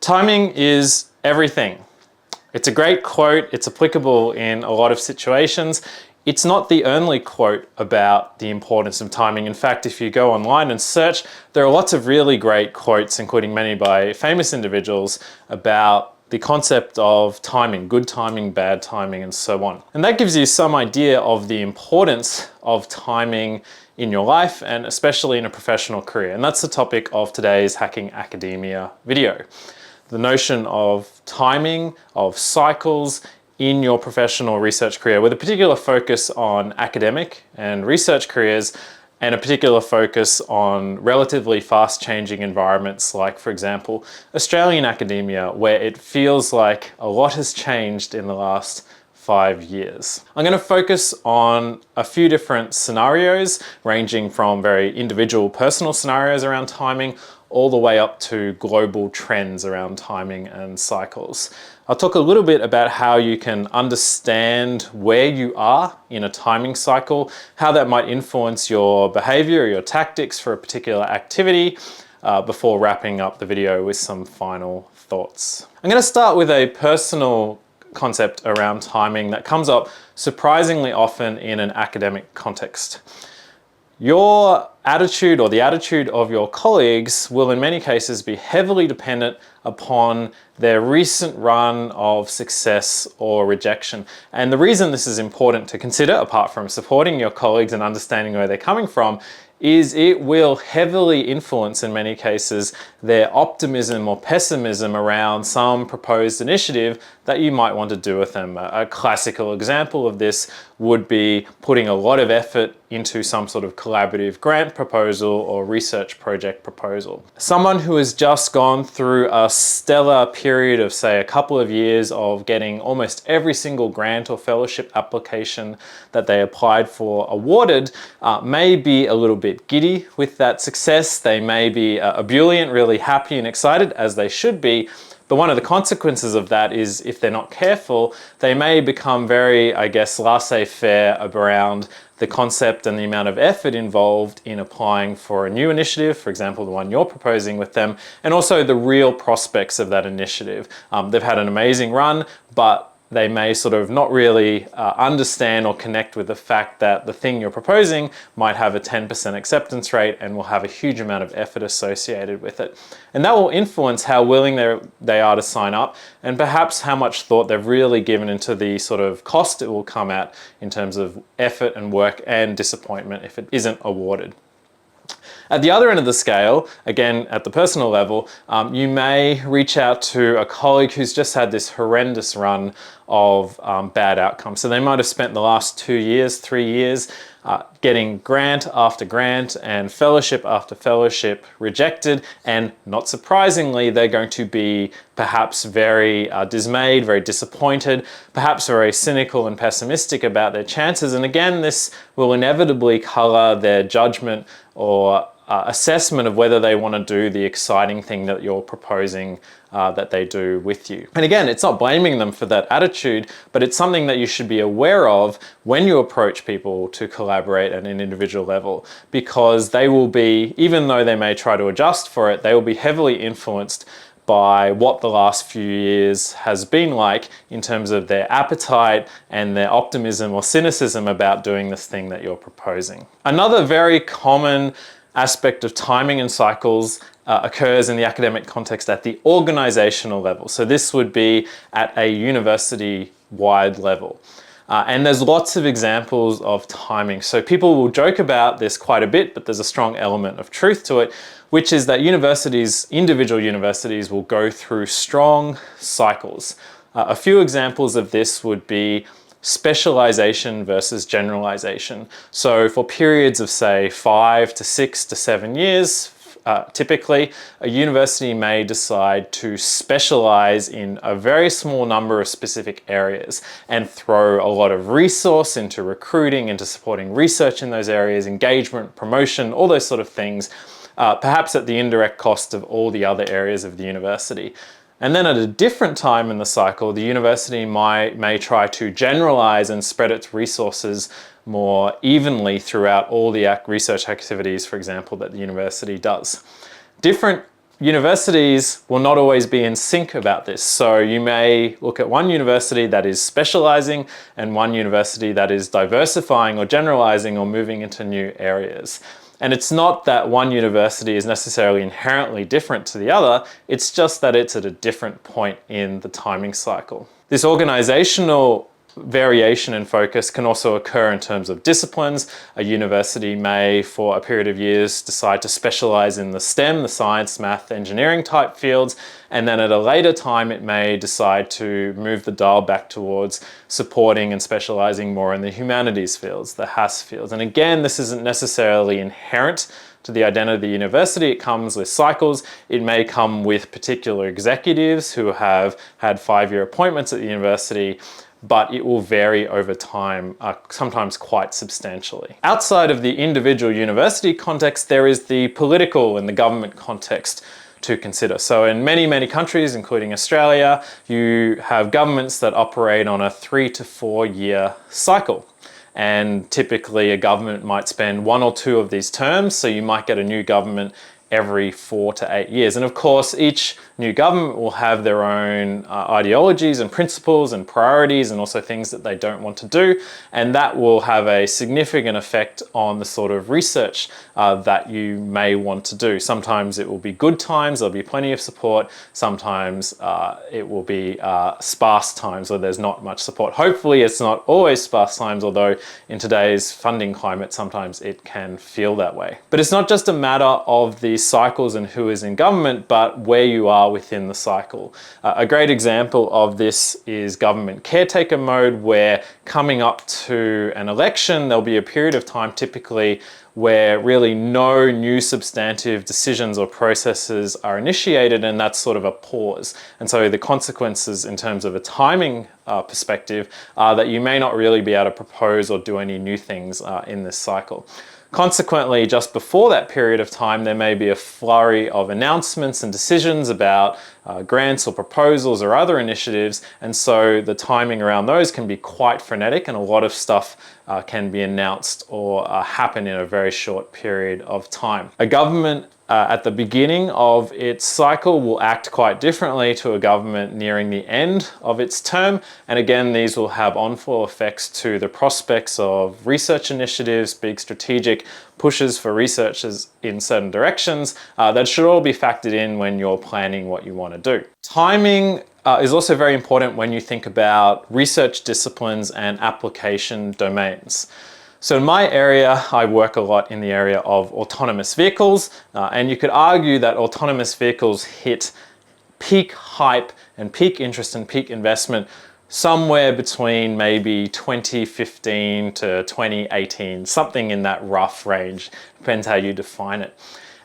Timing is everything. It's a great quote. It's applicable in a lot of situations. It's not the only quote about the importance of timing. In fact, if you go online and search, there are lots of really great quotes, including many by famous individuals, about the concept of timing, good timing, bad timing, and so on. And that gives you some idea of the importance of timing in your life, and especially in a professional career. And that's the topic of today's Hacking Academia video. The notion of timing, of cycles in your professional research career, with a particular focus on academic and research careers, and a particular focus on relatively fast-changing environments like, for example, Australian academia, where it feels like a lot has changed in the last 5 years. I'm going to focus on a few different scenarios, ranging from very individual personal scenarios around timing, all the way up to global trends around timing and cycles. I'll talk a little bit about how you can understand where you are in a timing cycle, how that might influence your behavior or your tactics for a particular activity, before wrapping up the video with some final thoughts. I'm going to start with a personal concept around timing that comes up surprisingly often in an academic context. Your attitude, or the attitude of your colleagues, will in many cases be heavily dependent upon their recent run of success or rejection. And the reason this is important to consider, apart from supporting your colleagues and understanding where they're coming from, is it will heavily influence, in many cases, their optimism or pessimism around some proposed initiative that you might want to do with them. A classical example of this would be putting a lot of effort into some sort of collaborative grant proposal or research project proposal. Someone who has just gone through a stellar period of, say, a couple of years of getting almost every single grant or fellowship application that they applied for awarded, may be a little bit giddy with that success. They may be ebullient, really happy and excited, as they should be. But one of the consequences of that is, if they're not careful, they may become very, I guess, laissez-faire around the concept and the amount of effort involved in applying for a new initiative, for example, the one you're proposing with them, and also the real prospects of that initiative. They've had an amazing run, but they may sort of not really understand or connect with the fact that the thing you're proposing might have a 10% acceptance rate and will have a huge amount of effort associated with it. And that will influence how willing they are to sign up, and perhaps how much thought they've really given into the sort of cost it will come at in terms of effort and work and disappointment if it isn't awarded. At the other end of the scale, again at the personal level, you may reach out to a colleague who's just had this horrendous run of bad outcomes. So they might have spent the last 2 years, 3 years getting grant after grant and fellowship after fellowship rejected, and not surprisingly, they're going to be perhaps very dismayed, very disappointed, perhaps very cynical and pessimistic about their chances. And again, this will inevitably color their judgment or assessment of whether they want to do the exciting thing that you're proposing that they do with you. And again, it's not blaming them for that attitude, but it's something that you should be aware of when you approach people to collaborate at an individual level, because they will be, even though they may try to adjust for it, they will be heavily influenced by what the last few years has been like in terms of their appetite and their optimism or cynicism about doing this thing that you're proposing. Another very common aspect of timing and cycles occurs in the academic context at the organizational level. So this would be at a university-wide level. And there's lots of examples of timing. So people will joke about this quite a bit, but there's a strong element of truth to it, which is that universities, individual universities, will go through strong cycles. A few examples of this would be specialization versus generalization. So for periods of, say, 5 to 6 to 7 years, typically, a university may decide to specialize in a very small number of specific areas and throw a lot of resource into recruiting, into supporting research in those areas, engagement, promotion, all those sort of things, perhaps at the indirect cost of all the other areas of the university. And then at a different time in the cycle, the university may try to generalize and spread its resources more evenly throughout all the research activities, for example, that the university does. Different universities will not always be in sync about this. So you may look at one university that is specializing and one university that is diversifying or generalizing or moving into new areas. And it's not that one university is necessarily inherently different to the other, it's just that it's at a different point in the timing cycle. This organizational variation in focus can also occur in terms of disciplines. A university may, for a period of years, decide to specialize in the STEM, the science, math, engineering type fields, and then at a later time it may decide to move the dial back towards supporting and specializing more in the humanities fields, the HAS fields. And again, this isn't necessarily inherent to the identity of the university. It comes with cycles. It may come with particular executives who have had 5-year appointments at the university, but it will vary over time, sometimes quite substantially. Outside of the individual university context, there is the political and the government context to consider. So in many, many countries, including Australia, you have governments that operate on a 3 to 4 year cycle. And typically a government might spend 1 or 2 of these terms, so you might get a new government every 4 to 8 years. And of course, each new government will have their own ideologies and principles and priorities and also things that they don't want to do. And that will have a significant effect on the sort of research that you may want to do. Sometimes it will be good times, there'll be plenty of support. Sometimes it will be sparse times where there's not much support. Hopefully it's not always sparse times, although in today's funding climate, sometimes it can feel that way. But it's not just a matter of the cycles and who is in government, but where you are within the cycle. A great example of this is government caretaker mode, where coming up to an election, there'll be a period of time typically where really no new substantive decisions or processes are initiated, and that's sort of a pause. And so the consequences in terms of a timing perspective are that you may not really be able to propose or do any new things in this cycle. Consequently, just before that period of time, there may be a flurry of announcements and decisions about grants or proposals or other initiatives, and so the timing around those can be quite frenetic, and a lot of stuff can be announced or happen in a very short period of time. A government at the beginning of its cycle will act quite differently to a government nearing the end of its term, and again, these will have on-flow effects to the prospects of research initiatives, big strategic pushes for researchers in certain directions that should all be factored in when you're planning what you want to do. Timing is also very important when you think about research disciplines and application domains. So in my area, I work a lot in the area of autonomous vehicles, and you could argue that autonomous vehicles hit peak hype and peak interest and peak investment somewhere between maybe 2015 to 2018, something in that rough range, depends how you define it.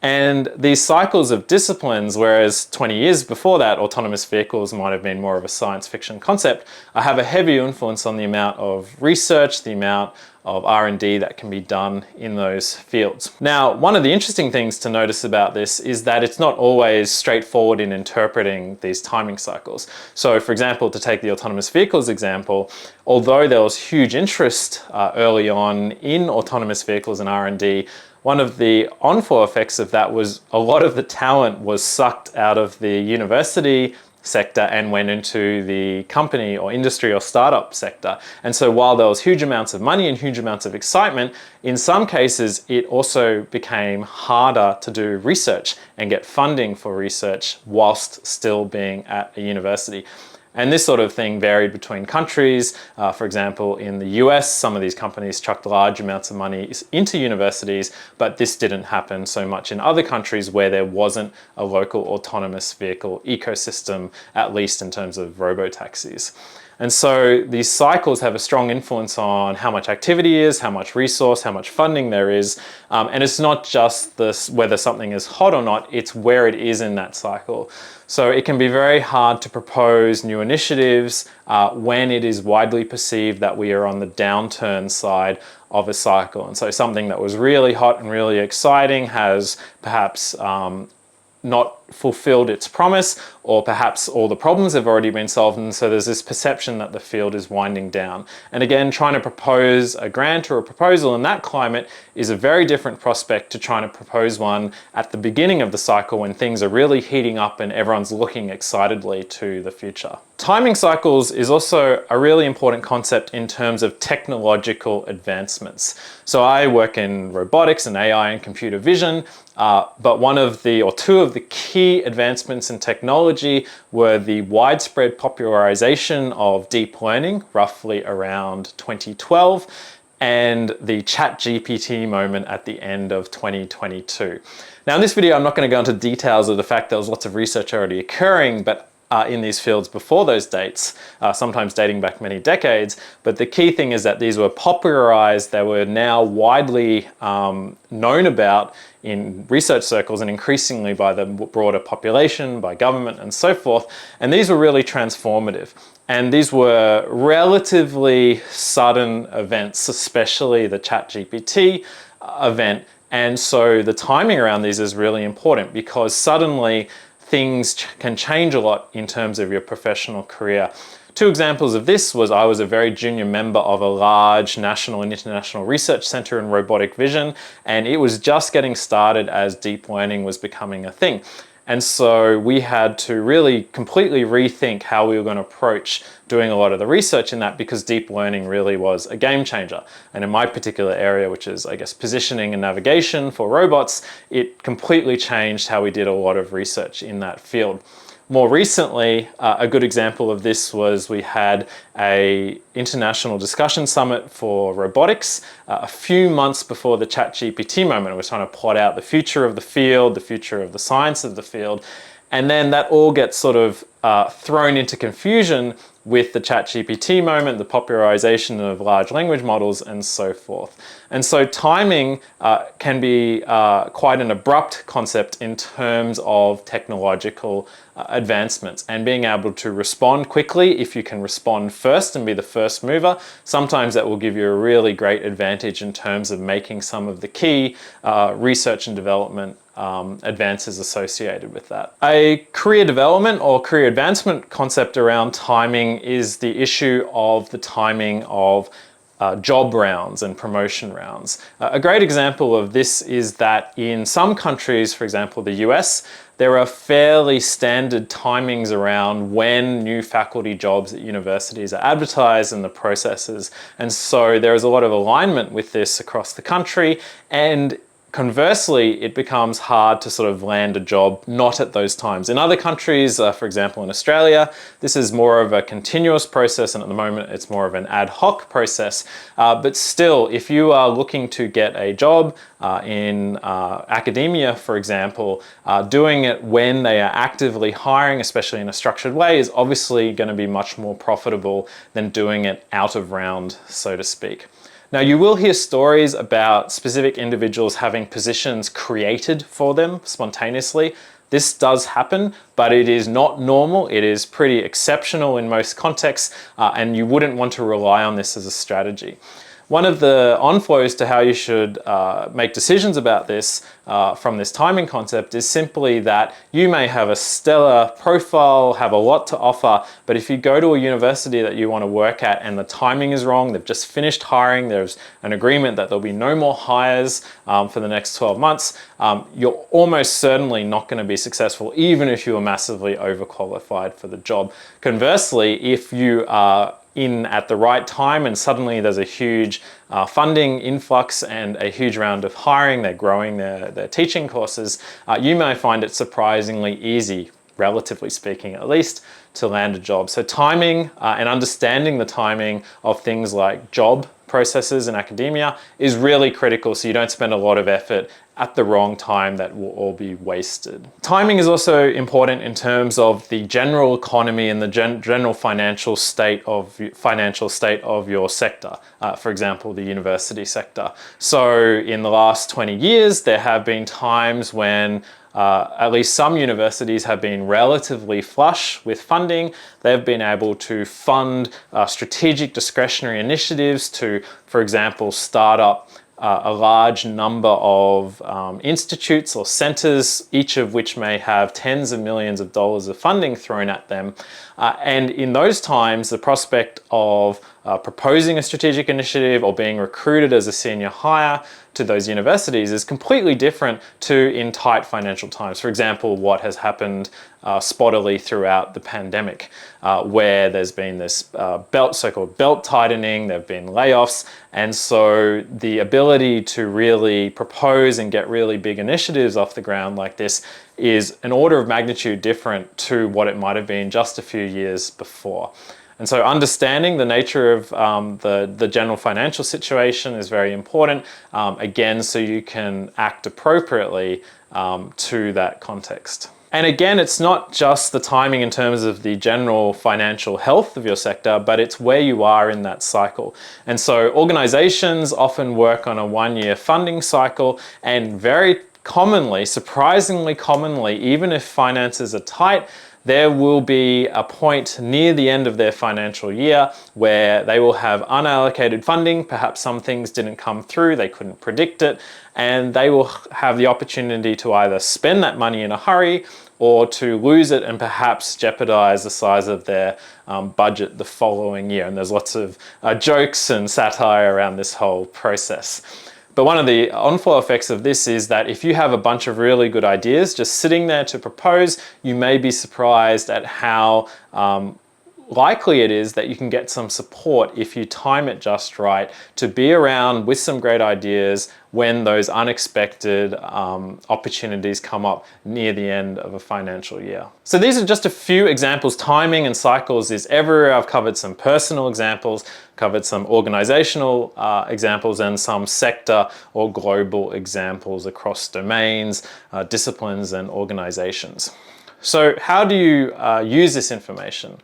And these cycles of disciplines, whereas 20 years before that, autonomous vehicles might have been more of a science fiction concept, have a heavy influence on the amount of research, the amount of R&D that can be done in those fields. Now, one of the interesting things to notice about this is that it's not always straightforward in interpreting these timing cycles. So for example, to take the autonomous vehicles example, although there was huge interest early on in autonomous vehicles and R&D, one of the on-flow effects of that was a lot of the talent was sucked out of the university sector and went into the company or industry or startup sector. And so while there was huge amounts of money and huge amounts of excitement, in some cases it also became harder to do research and get funding for research whilst still being at a university. And this sort of thing varied between countries. For example, in the US, some of these companies chucked large amounts of money into universities, but this didn't happen so much in other countries where there wasn't a local autonomous vehicle ecosystem, at least in terms of robo-taxis. And so these cycles have a strong influence on how much activity is, how much resource, how much funding there is. And it's not just this, whether something is hot or not, it's where it is in that cycle. So it can be very hard to propose new initiatives when it is widely perceived that we are on the downturn side of a cycle. And so something that was really hot and really exciting has perhaps not fulfilled its promise, or perhaps all the problems have already been solved, and so there's this perception that the field is winding down. And again, trying to propose a grant or a proposal in that climate is a very different prospect to trying to propose one at the beginning of the cycle when things are really heating up and everyone's looking excitedly to the future. Timing cycles is also a really important concept in terms of technological advancements. So I work in robotics and AI and computer vision, but two of the key advancements in technology were the widespread popularization of deep learning, roughly around 2012, and the ChatGPT moment at the end of 2022. Now in this video, I'm not going to go into details of the fact there was lots of research already occurring, but in these fields before those dates, sometimes dating back many decades. But the key thing is that these were popularized, they were now widely known about in research circles and increasingly by the broader population, by government and so forth. And these were really transformative. And these were relatively sudden events, especially the ChatGPT event. And so the timing around these is really important because suddenly things can change a lot in terms of your professional career. Two examples of this was I was a very junior member of a large national and international research center in robotic vision, and it was just getting started as deep learning was becoming a thing. And so we had to really completely rethink how we were going to approach doing a lot of the research in that because deep learning really was a game changer. And in my particular area, which is, I guess, positioning and navigation for robots, it completely changed how we did a lot of research in that field. More recently, a good example of this was we had an international discussion summit for robotics a few months before the ChatGPT moment. We're trying to plot out the future of the field, the future of the science of the field, and then that all gets sort of thrown into confusion with the ChatGPT moment, the popularization of large language models, and so forth. And so timing can be quite an abrupt concept in terms of technological advancements, and being able to respond quickly. If you can respond first and be the first mover, sometimes that will give you a really great advantage in terms of making some of the key research and development advances associated with that. A career development or career advancement concept around timing is the issue of the timing of job rounds and promotion rounds. A great example of this is that in some countries, for example the US, there are fairly standard timings around when new faculty jobs at universities are advertised and the processes. And so there is a lot of alignment with this across the country, and conversely, it becomes hard to sort of land a job not at those times. In other countries, for example in Australia, this is more of a continuous process, and at the moment it's more of an ad hoc process. But still, if you are looking to get a job in academia, for example, doing it when they are actively hiring, especially in a structured way, is obviously going to be much more profitable than doing it out of round, so to speak. Now, you will hear stories about specific individuals having positions created for them spontaneously. This does happen, but it is not normal. It is pretty exceptional in most contexts, and you wouldn't want to rely on this as a strategy. One of the onflows to how you should make decisions about this from this timing concept is simply that you may have a stellar profile, have a lot to offer, but if you go to a university that you want to work at and the timing is wrong, they've just finished hiring, there's an agreement that there'll be no more hires for the next 12 months, you're almost certainly not going to be successful, even if you are massively overqualified for the job. Conversely, if you are in at the right time and suddenly there's a huge funding influx and a huge round of hiring, they're growing their teaching courses, you may find it surprisingly easy, relatively speaking at least, to land a job. So timing and understanding the timing of things like job processes in academia is really critical, so you don't spend a lot of effort at the wrong time that will all be wasted. Timing is also important in terms of the general economy and the general financial state of your sector. For example, the university sector. So in the last 20 years, there have been times when at least some universities have been relatively flush with funding. They've been able to fund strategic discretionary initiatives to, for example, start up a large number of institutes or centers, each of which may have tens of millions of dollars of funding thrown at them. And in those times, the prospect of proposing a strategic initiative or being recruited as a senior hire to those universities is completely different to in tight financial times. For example, what has happened spottily throughout the pandemic, where there's been this so-called belt tightening, there have been layoffs, and so the ability to really propose and get really big initiatives off the ground like this is an order of magnitude different to what it might have been just a few years before. And so understanding the nature of the general financial situation is very important, again, so you can act appropriately to that context. And again, it's not just the timing in terms of the general financial health of your sector, but it's where you are in that cycle. And so organizations often work on a one-year funding cycle, and very commonly, surprisingly commonly, even if finances are tight, there will be a point near the end of their financial year where they will have unallocated funding. Perhaps some things didn't come through, they couldn't predict it, and they will have the opportunity to either spend that money in a hurry or to lose it and perhaps jeopardize the size of their budget the following year. And there's lots of jokes and satire around this whole process. But one of the on-flow effects of this is that if you have a bunch of really good ideas just sitting there to propose, you may be surprised at how likely it is that you can get some support if you time it just right to be around with some great ideas when those unexpected opportunities come up near the end of a financial year. So these are just a few examples. Timing and cycles is everywhere. I've covered some personal examples, covered some organizational examples, and some sector or global examples across domains, disciplines, and organizations. So how do you use this information?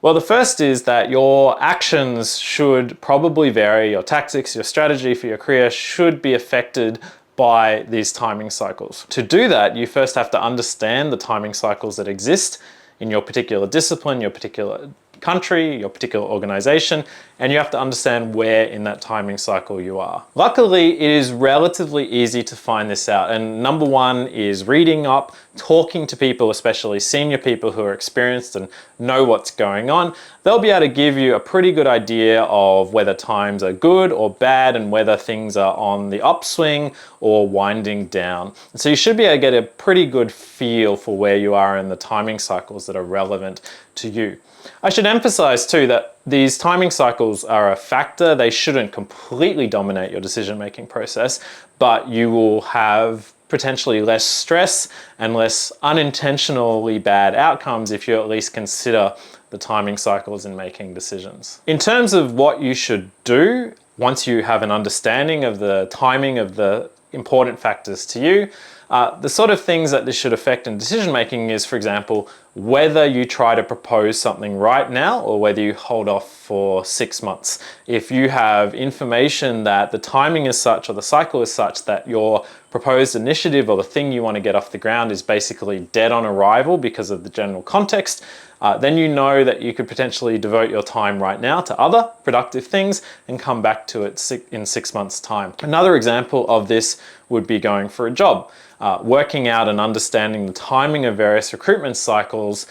Well, the first is that your actions should probably vary. Your tactics, your strategy for your career should be affected by these timing cycles. To do that, you first have to understand the timing cycles that exist in your particular discipline, your particular country, your particular organization, and you have to understand where in that timing cycle you are. Luckily, it is relatively easy to find this out. And number one is reading up, talking to people, especially senior people who are experienced and know what's going on. They'll be able to give you a pretty good idea of whether times are good or bad and whether things are on the upswing or winding down. And so you should be able to get a pretty good feel for where you are in the timing cycles that are relevant to you. I should emphasize too that these timing cycles are a factor. They shouldn't completely dominate your decision-making process, but you will have potentially less stress and less unintentionally bad outcomes if you at least consider the timing cycles in making decisions. In terms of what you should do, once you have an understanding of the timing of the important factors to you, the sort of things that this should affect in decision making is, for example, whether you try to propose something right now or whether you hold off for 6 months. If you have information that the timing is such or the cycle is such that your proposed initiative or the thing you want to get off the ground is basically dead on arrival because of the general context, then you know that you could potentially devote your time right now to other productive things and come back to it in 6 months' time. Another example of this would be going for a job. Working out and understanding the timing of various recruitment cycles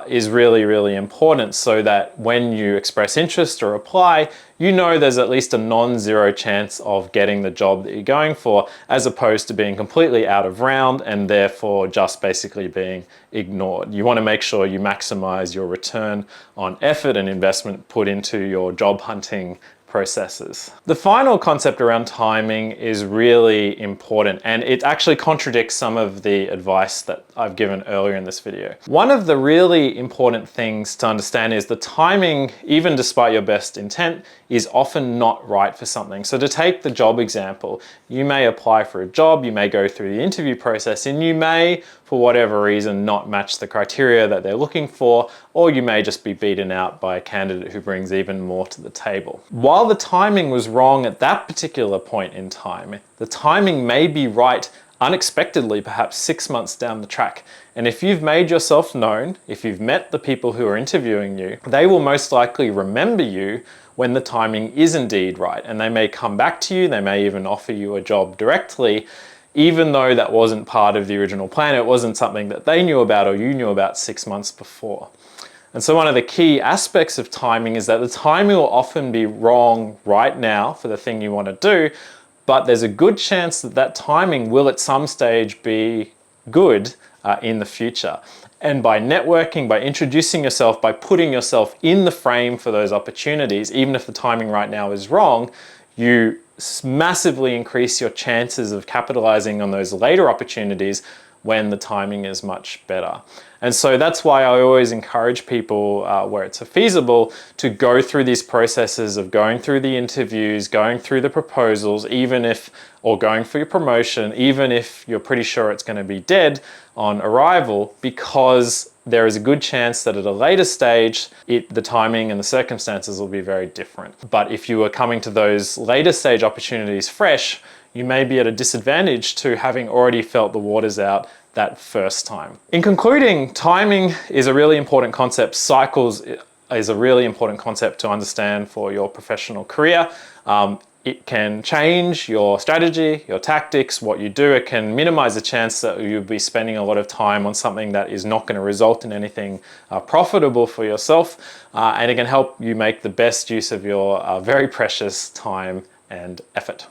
is really, really important so that when you express interest or apply, you know there's at least a non-zero chance of getting the job that you're going for, as opposed to being completely out of round and therefore just basically being ignored. You want to make sure you maximize your return on effort and investment put into your job hunting processes. The final concept around timing is really important, and it actually contradicts some of the advice that I've given earlier in this video. One of the really important things to understand is the timing, even despite your best intent, is often not right for something. So to take the job example, you may apply for a job, you may go through the interview process, and you may, for whatever reason, not match the criteria that they're looking for, or you may just be beaten out by a candidate who brings even more to the table. While the timing was wrong at that particular point in time, the timing may be right unexpectedly, perhaps 6 months down the track. And if you've made yourself known, if you've met the people who are interviewing you, they will most likely remember you when the timing is indeed right. And they may come back to you, they may even offer you a job directly, even though that wasn't part of the original plan. It wasn't something that they knew about or you knew about 6 months before. And so one of the key aspects of timing is that the timing will often be wrong right now for the thing you want to do, but there's a good chance that that timing will at some stage be good in the future. And by networking, by introducing yourself, by putting yourself in the frame for those opportunities, even if the timing right now is wrong, you massively increase your chances of capitalizing on those later opportunities when the timing is much better. And so that's why I always encourage people where it's feasible to go through these processes of going through the interviews, going through the proposals, or going for your promotion, even if you're pretty sure it's going to be dead on arrival, because there is a good chance that at a later stage, the timing and the circumstances will be very different. But if you are coming to those later stage opportunities fresh, you may be at a disadvantage to having already felt the waters out that first time. In concluding, timing is a really important concept. Cycles is a really important concept to understand for your professional career. It can change your strategy, your tactics, what you do. It can minimize the chance that you'll be spending a lot of time on something that is not going to result in anything profitable for yourself. And it can help you make the best use of your very precious time and effort.